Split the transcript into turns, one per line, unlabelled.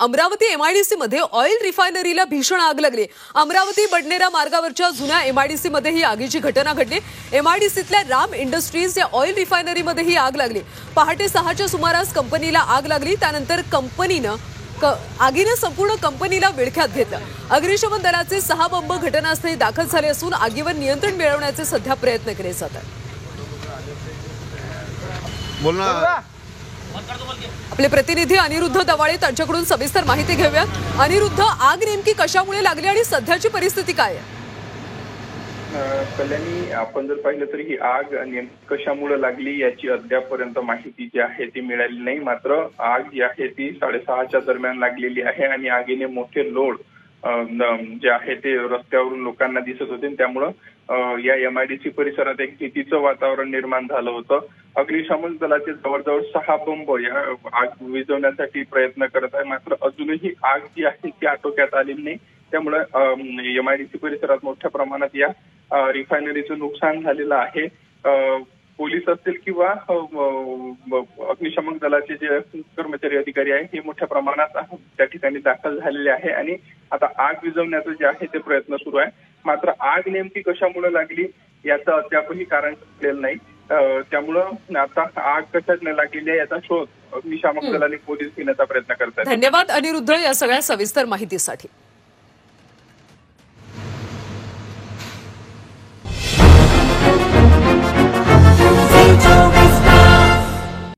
Amravati MIDC मध्ये oil रिफायनरीला भीषण आग लागली। अमरावती बडनेरा मार्गावरच्या जुन्या एमआयडीसी मध्ये ही आगीची घटना घडली। एमआयडीसीतल्या राम इंडस्ट्रीज या ऑइल रिफायनरीमध्ये ही आग लागली। पहाटे 6च्या सुमारास कंपनीला आग लागली। त्यानंतर आगीने संपूर्ण कंपनीला विळख्यात घेतलं। अग्निशमन दलाचे 6 बंब घटनास्थळी दाखल झाले असून आगीवर नियंत्रण मिळवण्याचे सध्या प्रयत्न केले जात आहेत। आपले प्रतिनिधी अनिरुद्ध दवाळे त्यांच्याकडून सविस्तर माहिती घेऊया। अनिरुद्ध, आग नेमकी कशामुळे लागली आणि सध्याची परिस्थिती काय आहे?
कल्याणी, आपण जर पाहिलं तर ही आग नेमकी कशामुळे लागली याची अद्यापपर्यंत माहिती जी आहे ती मिळाली नाही। मात्र आग जी आहे ती 6:30च्या दरम्यान लागलेली आहे आणि आगीने मोठे लोड जे आहे ते रस्त्यावरून लोकांना दिसत होते। त्यामुळं या एमआयडीसी परिसरात एक भीतीचं वातावरण निर्माण झालं होतं। अग्निशमन दलाचे जवळजवळ 6 बंब या आग विझवण्यासाठी प्रयत्न करत आहे। मात्र अजूनही आग जी आहे ती आटोक्यात आलेली नाही। त्यामुळे एमआयडीसी परिसरात मोठ्या प्रमाणात या रिफायनरीचं नुकसान झालेलं आहे। पोलीस असतील किंवा अग्निशमन दलाचे जे कर्मचारी अधिकारी आहेत हे मोठ्या प्रमाणात त्या ठिकाणी दाखल झालेले आहे आणि आता आग विझवण्याचं जे आहे ते प्रयत्न सुरू आहे। मात्र आग नेमकी कशामुळे लागली याचं अद्यापही कारण कळलेलं नाही। त्यामुळं आता आग कशाने लागलेली आहे याचा शोध अग्निशमन दलाने पोलीस घेण्याचा प्रयत्न करतात।
धन्यवाद अनिरुद्ध या सगळ्या सविस्तर माहितीसाठी।